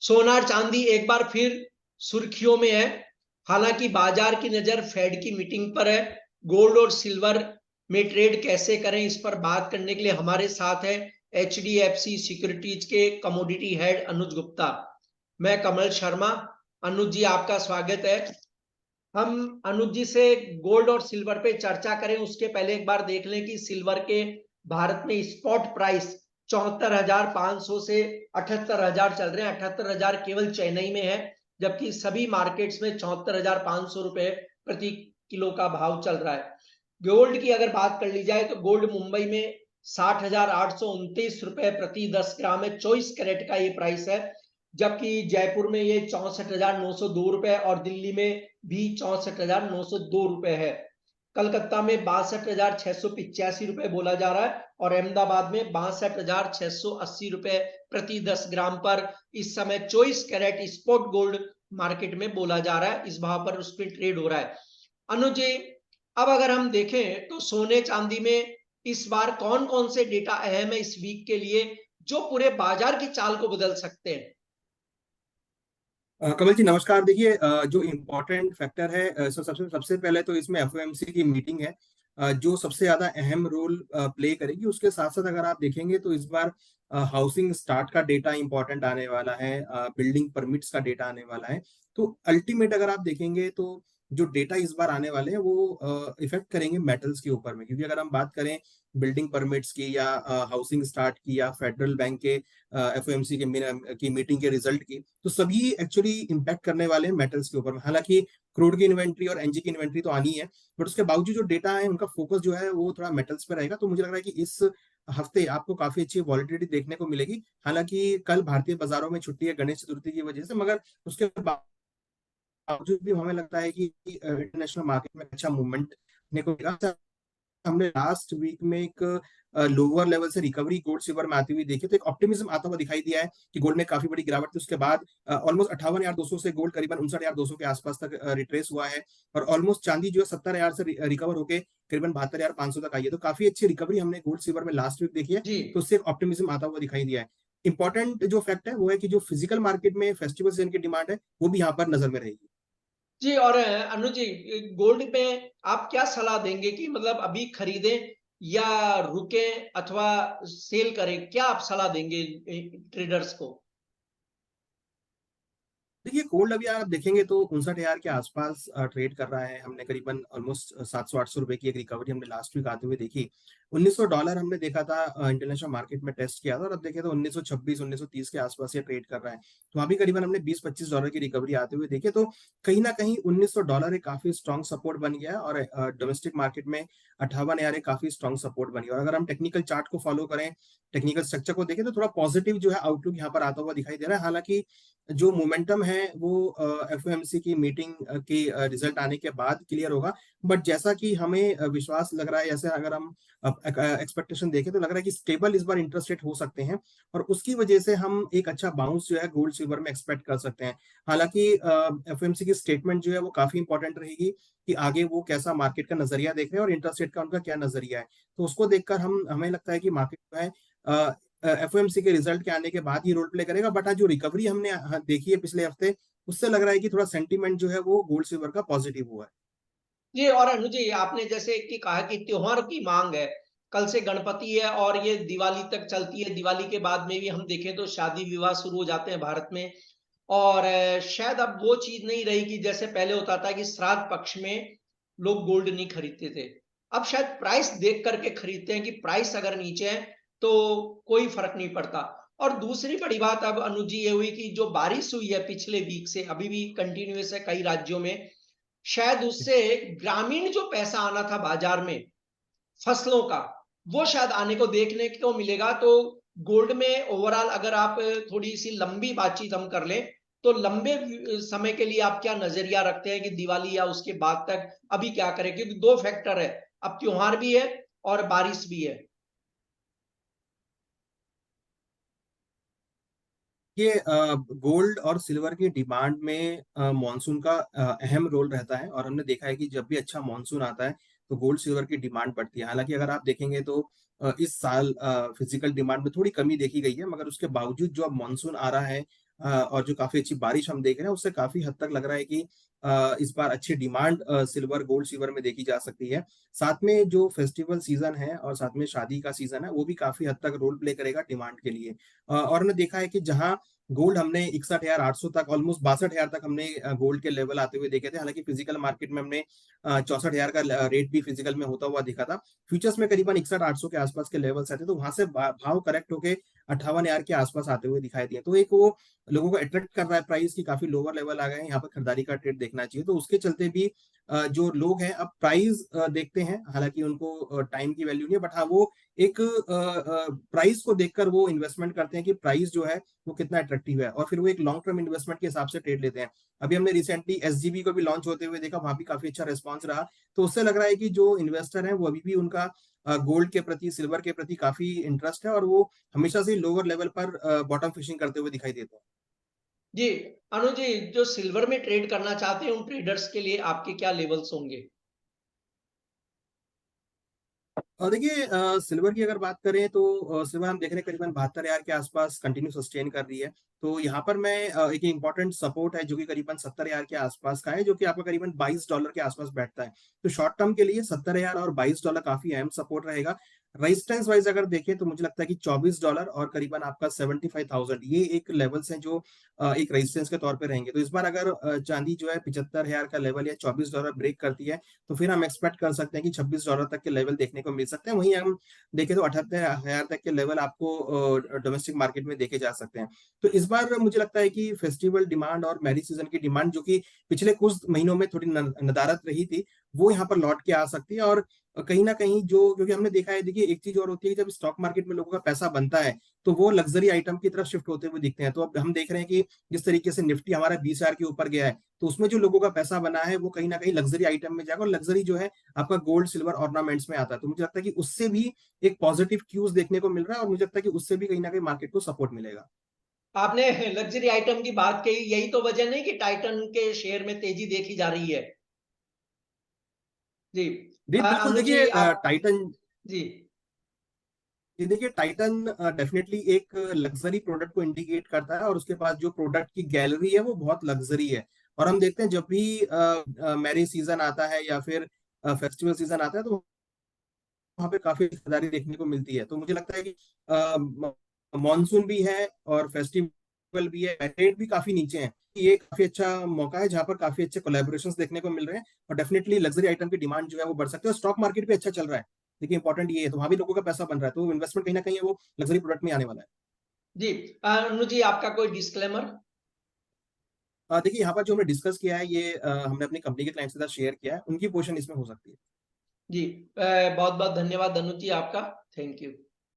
सोना और चांदी एक बार फिर सुर्खियों में है। हालांकि बाजार की नजर फेड की मीटिंग पर है। गोल्ड और सिल्वर में ट्रेड कैसे करें, इस पर बात करने के लिए हमारे साथ है HDFC सिक्योरिटीज के कमोडिटी हेड अनुज गुप्ता। मैं कमल शर्मा। अनुज जी, आपका स्वागत है। हम अनुज जी से गोल्ड और सिल्वर पे चर्चा करें उसके पहले एक बार देख लें कि सिल्वर के भारत में स्पॉट प्राइस 74,500 से 78,000 चल रहे हैं। 78,000 केवल चेन्नई में है, जबकि सभी मार्केट्स में 74,500 रुपए प्रति किलो का भाव चल रहा है। गोल्ड की अगर बात कर ली जाए तो गोल्ड मुंबई में 60,829 रुपए प्रति 10 ग्राम है। 24 कैरेट का ये प्राइस है, जबकि जयपुर में ये 64,902 रुपए और दिल्ली में भी 64,902 रुपए है। कलकत्ता में 62,685 रुपए बोला जा रहा है और अहमदाबाद में 62,680 रुपए प्रति 10 ग्राम पर इस समय 24 कैरेट स्पॉट गोल्ड मार्केट में बोला जा रहा है। इस भाव पर उस पर ट्रेड हो रहा है। अनुज जी, अब अगर हम देखें तो सोने चांदी में इस बार कौन कौन से डेटा अहम है इस वीक के लिए, जो पूरे बाजार की चाल को बदल सकते हैं? कमल जी नमस्कार। देखिए, जो इम्पोर्टेंट फैक्टर है, सबसे सबसे पहले तो इसमें एफओएमसी की मीटिंग है, जो सबसे ज्यादा अहम रोल प्ले करेगी। उसके साथ साथ अगर आप देखेंगे तो इस बार हाउसिंग स्टार्ट का डेटा इंपॉर्टेंट आने वाला है, बिल्डिंग परमिट्स का डेटा आने वाला है। तो अल्टीमेट अगर आप देखेंगे तो जो डेटा इस बार आने वाले हैं वो इफेक्ट करेंगे मेटल्स के ऊपर में, क्योंकि अगर हम बात करें बिल्डिंग परमिट्स की या हाउसिंग स्टार्ट की या फेडरल बैंक के एफओएमसी की मीटिंग के रिजल्ट की, तो सभी एक्चुअली इम्पैक्ट करने वाले हैं मेटल्स के ऊपर में। हालांकि क्रूड की इन्वेंट्री और एनजी की इन्वेंट्री तो आनी है, बट उसके बावजूद जो डेटा है उनका फोकस जो है वो थोड़ा मेटल्स पे रहेगा। तो मुझे लग रहा है कि इस हफ्ते आपको काफी अच्छी वॉलिटिलिटी देखने को मिलेगी। हालांकि कल भारतीय बाजारों में छुट्टी है गणेश चतुर्थी की वजह से, मगर उसके बावजूद भी हमें लगता है कि इंटरनेशनल मार्केट में अच्छा मूवमेंट देखने को मिला। हमने लास्ट वीक में एक लोअर लेवल से रिकवरी गोल्ड सिल्वर में आती हुई देखी, तो एक ऑप्टिमिज्म आता हुआ दिखाई दिया है कि गोल्ड में काफी बड़ी गिरावट थी। उसके बाद ऑलमोस्ट 58,200 से गोल्ड करीबन 59,200 के आसपास तक रिट्रेस हुआ है, और ऑलमोस्ट चांदी जो है 70,000 से रिकवर होकर करीबन 72,500 तक आई है। तो काफी अच्छी रिकवरी हमने गोल्ड सिल्वर में लास्ट वीक देखी है, जी तो उससे एक ऑप्टिमिज्म आता हुआ दिखाई दिया है। इंपॉर्टेंट जो फैक्ट है वो है कि जो फिजिकल मार्केट में फेस्टिवल सीजन की डिमांड है वो भी यहाँ पर नजर में रहेगी। जी। और अनुज जी, गोल्ड में आप क्या सलाह देंगे कि मतलब अभी खरीदें या रुकें अथवा सेल करें? क्या आप सलाह देंगे ट्रेडर्स को? देखिए, गोल्ड अभी आप देखेंगे तो 59,000 के आसपास ट्रेड कर रहा है। हमने करीबन ऑलमोस्ट 700-800 रुपए की एक रिकवरी हमने लास्ट वीक आते हुए देखी। $1,900 हमने देखा था इंटरनेशनल मार्केट में टेस्ट किया था, और अब देखें तो 1926-1930 के आसपास ये ट्रेड कर रहा है। तो वहाँ भी करीबन हमने $20-25 की रिकवरी आते हुए देखी। तो कहीं ना कहीं $1,900 एक काफी स्ट्रॉन्ग सपोर्ट बन गया है, और डोमेस्टिक मार्केट में 58,000 एक काफी स्ट्रॉन्ग सपोर्ट बन गया। और अगर हम टेक्निकल चार्ट को फॉलो करें, टेक्निकल स्ट्रक्चर को देखें, तो थोड़ा पॉजिटिव जो है आउटलुक यहाँ पर आता हुआ दिखाई दे रहा है। हालांकि जो मोमेंटम है वो एफओएमसी की मीटिंग की रिजल्ट आने के बाद क्लियर होगा। बट जैसा कि हमें विश्वास लग रहा है, जैसे अगर हम एक्सपेक्टेशन देखें तो लग रहा है कि स्टेबल इस बार इंटरेस्ट रेट हो सकते हैं, और उसकी वजह से हम एक अच्छा बाउंस जो है गोल्ड सिल्वर में एक्सपेक्ट कर सकते हैं। हालांकि एफओएमसी की स्टेटमेंट जो है वो काफी इंपॉर्टेंट रहेगी कि आगे वो कैसा मार्केट का नजरिया देख रहे हैं और इंटरेस्ट रेट का उनका क्या नजरिया है। तो उसको देखकर हम हमें लगता है कि मार्केट जो है एफओएमसी के रिजल्ट के आने के बाद ही रोल प्ले करेगा। बट आज जो रिकवरी हमने देखी है पिछले हफ्ते, उससे लग रहा है कि थोड़ा सेंटीमेंट जो है वो गोल्ड सिल्वर का पॉजिटिव हुआ है। जी। और अनुज जी, आपने जैसे कि कहा कि त्योहार की मांग है, कल से गणपति है और ये दिवाली तक चलती है। दिवाली के बाद में भी हम देखें तो शादी विवाह शुरू हो जाते हैं भारत में। और शायद अब वो चीज नहीं रही कि जैसे पहले होता था कि श्राद्ध पक्ष में लोग गोल्ड नहीं खरीदते थे। अब शायद प्राइस देख करके खरीदते हैं कि प्राइस अगर नीचे है तो कोई फर्क नहीं पड़ता। और दूसरी बड़ी बात अब अनुज जी ये हुई कि जो बारिश हुई है पिछले वीक से अभी भी कंटिन्यूस है कई राज्यों में, शायद उससे ग्रामीण जो पैसा आना था बाजार में फसलों का, वो शायद आने को देखने को मिलेगा। तो गोल्ड में ओवरऑल अगर आप थोड़ी सी लंबी बातचीत हम कर लें तो लंबे समय के लिए आप क्या नजरिया रखते हैं कि दिवाली या उसके बाद तक अभी क्या करें? क्योंकि दो फैक्टर है, अब त्योहार भी है और बारिश भी है। ये गोल्ड और सिल्वर की डिमांड में मॉनसून का अहम रोल रहता है, और हमने देखा है कि जब भी अच्छा मॉनसून आता है तो गोल्ड सिल्वर की डिमांड बढ़ती है। हालांकि अगर आप देखेंगे तो इस साल फिजिकल डिमांड में थोड़ी कमी देखी गई है, मगर उसके बावजूद जो अब मॉनसून आ रहा है और जो काफी अच्छी बारिश हम देख रहे हैं, उससे काफी हद तक लग रहा है कि इस बार अच्छी डिमांड सिल्वर, गोल्ड सिल्वर में देखी जा सकती है। साथ में जो फेस्टिवल सीजन है और साथ में शादी का सीजन है, वो भी काफी हद तक रोल प्ले करेगा डिमांड के लिए। और हमने देखा है कि जहां गोल्ड हमने 61,800 तक, ऑलमोस्ट 62,000 तक हमने गोल्ड के लेवल आते हुए देखे थे। हालांकि फिजिकल मार्केट में हमने 64,000 का रेट भी फिजिकल में होता हुआ दिखा था। फ्यूचर्स में करीबन 61,800 के आसपास के लेवल्स आते, तो वहां से भाव करेक्ट होके 58,000 के आसपास आते हुए दिखाई दिए। तो एक वो लोगों को अट्रैक्ट कर रहा है प्राइस की, काफी लोअर लेवल आ गए हैं, यहाँ पर खरीदारी का ट्रेड देखना चाहिए। तो उसके चलते भी जो लोग हैं अब प्राइस देखते हैं, हालांकि उनको टाइम की वैल्यू नहीं है, बट हाँ वो एक प्राइस को देखकर वो इन्वेस्टमेंट करते हैं कि प्राइस जो है वो कितना अट्रैक्टिव है, और फिर वो एक लॉन्ग टर्म इन्वेस्टमेंट के हिसाब से ट्रेड लेते हैं। अभी हमने रिसेंटली एसजीबी को भी लॉन्च होते हुए देखा, वहां भी काफी अच्छा रिस्पॉन्स रहा। तो उससे लग रहा है कि जो इन्वेस्टर है वो अभी भी उनका गोल्ड के प्रति, सिल्वर के प्रति काफी इंटरेस्ट है, और वो हमेशा से लोअर लेवल पर बॉटम फिशिंग करते हुए दिखाई देते हैं। जी अनुज जी, जो सिल्वर में ट्रेड करना चाहते हैं उन ट्रेडर्स के लिए आपके क्या लेवल्स होंगे? और देखिए सिल्वर की अगर बात करें तो सिल्वर हम देख रहे हैं करीबन 72,000 के आसपास कंटिन्यू सस्टेन कर रही है। तो यहाँ पर मैं एक इंपॉर्टेंट सपोर्ट है जो कि करीबन 70,000 के आसपास का है, जो कि आपका करीबन $22 के आसपास बैठता है। तो शॉर्ट टर्म के लिए 70,000 और $22 काफी अहम सपोर्ट रहेगा। रेजिस्टेंस वाइज अगर देखें तो मुझे लगता है कि $24 और करीबन आपका 75,000, ये एक लेवल्स हैं जो एक रेजिस्टेंस के तौर पे रहेंगे। तो इस बार अगर चांदी जो है 75,000 का लेवल या $24 ब्रेक करती है, तो फिर हम एक्सपेक्ट कर सकते हैं कि $26 तक के लेवल देखने को मिल सकते हैं। वहीं हम देखें तो 78,000 तक के लेवल आपको डोमेस्टिक मार्केट में देखे जा सकते हैं। तो इस बार मुझे लगता है कि फेस्टिवल डिमांड और मैरिज सीजन की डिमांड, जो कि पिछले कुछ महीनों में थोड़ी नदारद रही थी, वो यहाँ पर लौट के आ सकती है। और कहीं ना कहीं जो, क्योंकि हमने देखा है, देखिए एक चीज और होती है कि जब स्टॉक मार्केट में लोगों का पैसा बनता है तो वो लग्जरी आइटम की तरफ शिफ्ट होते हुए दिखते हैं। तो अब हम देख रहे हैं कि जिस तरीके से निफ्टी हमारा 20,000 के ऊपर गया है, तो उसमें जो लोगों का पैसा बना है वो कहीं ना कहीं लग्जरी आइटम में जाएगा, और लग्जरी जो है आपका गोल्ड सिल्वर ऑर्नामेंट्स में आता है। तो मुझे लगता है कि उससे भी एक पॉजिटिव क्यूज देखने को मिल रहा है, और मुझे लगता है कि उससे भी कहीं ना कहीं मार्केट को सपोर्ट मिलेगा। आपने लग्जरी आइटम की बात कही, यही तो वजह नहीं कि टाइटन के शेयर में तेजी देखी जा रही है? जी जी बिल्कुल। अनुज देखिए जी आप। टाइटन, जी ये देखिए टाइटन डेफिनेटली एक लग्जरी प्रोडक्ट को इंडिकेट करता है, और उसके पास जो प्रोडक्ट की गैलरी है वो बहुत लग्जरी है। और हम देखते हैं जब भी मैरिज सीजन आता है या फिर फेस्टिवल सीजन आता है, तो वहाँ पे काफी खरीदारी देखने को मिलती है। तो मुझे लगता है कि मॉनसून भी है और फेस्टिवल भी है, रेट भी काफी नीचे है। ये काफी अच्छा मौका है जहाँ पर काफी अच्छे कोलैबोरेशंस देखने को मिल रहे हैं, और डेफिनेटली लग्जरी आइटम की डिमांड जो है वो बढ़ सकती है, और स्टॉक मार्केट भी अच्छा चल रहा है। देखिए इंपॉर्टेंट ये है, तो वहां भी लोगों का पैसा बन रहा है, तो इन्वेस्टमेंट कहीं ना कहीं है वो लग्जरी प्रोडक्ट में आने वाला है। जी अनुज जी, आपका कोई डिस्क्लेमर? देखिए यहाँ पर जो हमने डिस्कस किया है, ये हमने अपनी कंपनी के क्लाइंट्स के साथ शेयर किया है, उनकी पोजीशन इसमें हो सकती है। जी बहुत बहुत धन्यवाद अनुज जी आपका। Thank you.